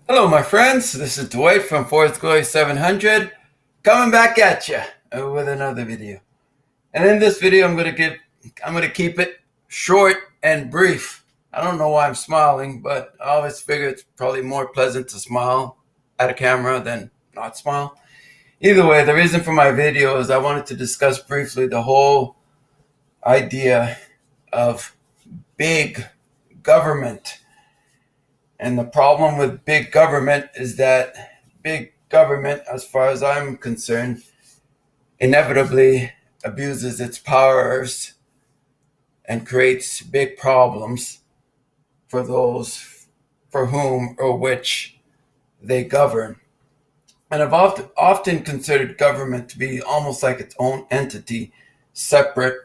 Hello, my friends. This is Dwight from Fourth Glory 700, coming back at you with another video. And in this video, I'm gonna keep it short and brief. I don't know why I'm smiling, but I always figure it's probably more pleasant to smile at a camera than not smile. Either way, the reason for my video is I wanted to discuss briefly the whole idea of big government. And the problem with big government is that big government, as far as I'm concerned, inevitably abuses its powers and creates big problems for those for whom or which they govern. And I've often considered government to be almost like its own entity, separate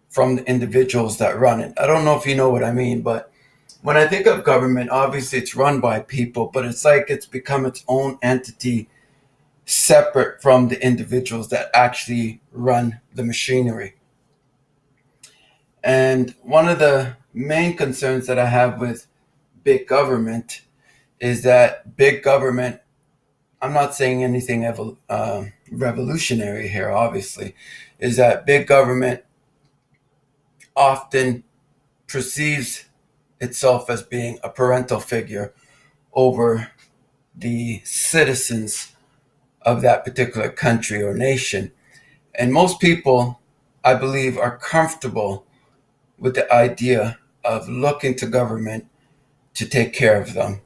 from the individuals that run it. I don't know if you know what I mean, but when I think of government, obviously it's run by people, but it's like it's become its own entity separate from the individuals that actually run the machinery. And one of the main concerns that I have with big government is that big government, I'm not saying anything revolutionary here, obviously, is that big government often perceives itself as being a parental figure over the citizens of that particular country or nation. And most people, I believe, are comfortable with the idea of looking to government to take care of them.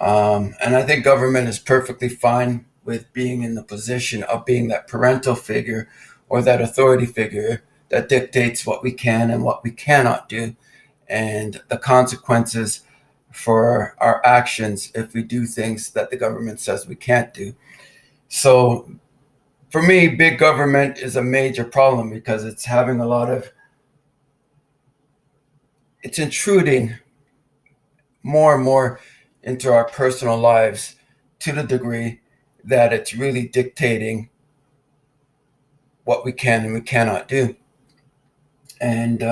And I think government is perfectly fine with being in the position of being that parental figure or that authority figure that dictates what we can and what we cannot do and the consequences for our actions if we do things that the government says we can't do. So for me, big government is a major problem because it's intruding more and more into our personal lives to the degree that it's really dictating what we can and we cannot do. And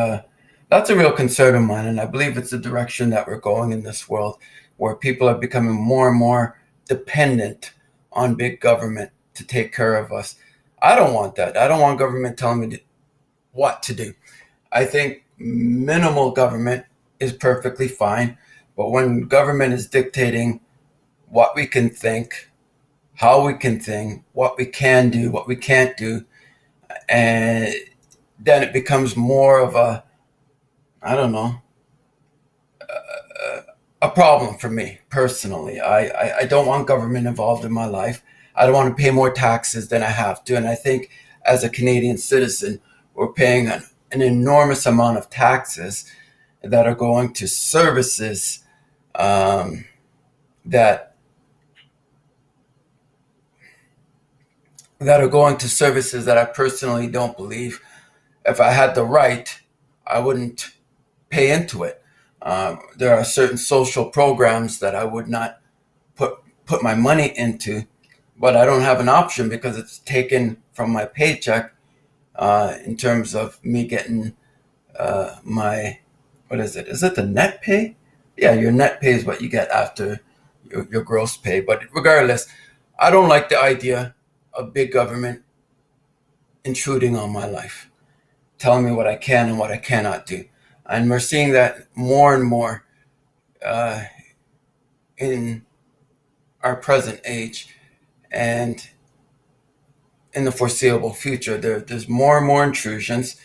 that's a real concern of mine. And I believe it's the direction that we're going in this world, where people are becoming more and more dependent on big government to take care of us. I don't want that. I don't want government telling me what to do. I think minimal government is perfectly fine. But when government is dictating what we can think, how we can think, what we can do, what we can't do, and then it becomes more of I don't know, a problem for me personally. I don't want government involved in my life. I don't want to pay more taxes than I have to. And I think as a Canadian citizen, we're paying an enormous amount of taxes that are going to services um, that that are going to services that I personally don't believe if I had the right, I wouldn't pay into it. There are certain social programs that I would not put my money into, but I don't have an option because it's taken from my paycheck in terms of me getting my what is it? Is it the net pay? Yeah, your net pay is what you get after your gross pay. But regardless, I don't like the idea of big government intruding on my life, telling me what I can and what I cannot do. And we're seeing that more and more uh, in our present age and in the foreseeable future. There's more and more intrusions.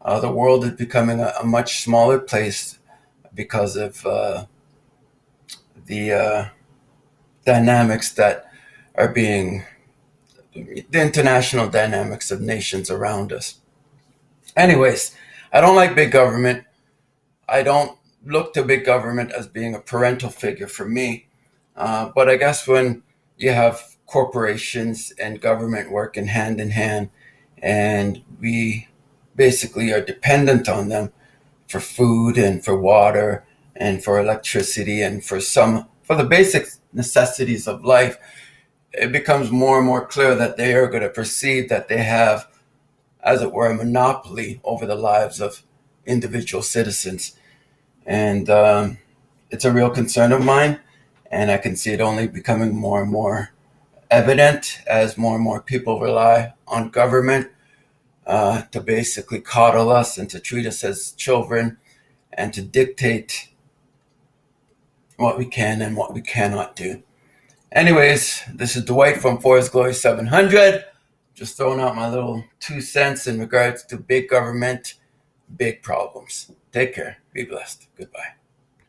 The world is becoming a much smaller place because of the dynamics that are being, the international dynamics of nations around us. Anyways, I don't like big government. I don't look to big government as being a parental figure for me. But I guess when you have corporations and government working hand in hand, and we basically are dependent on them for food and for water and for electricity and for the basic necessities of life, it becomes more and more clear that they are going to perceive that they have, as it were, a monopoly over the lives of individual citizens. And it's a real concern of mine. And I can see it only becoming more and more evident as more and more people rely on government to basically coddle us and to treat us as children and to dictate what we can and what we cannot do. Anyways, this is Dwight from Forest Glory 700. Just throwing out my little 2 cents in regards to big government, big problems. Take care. Be blessed. Goodbye.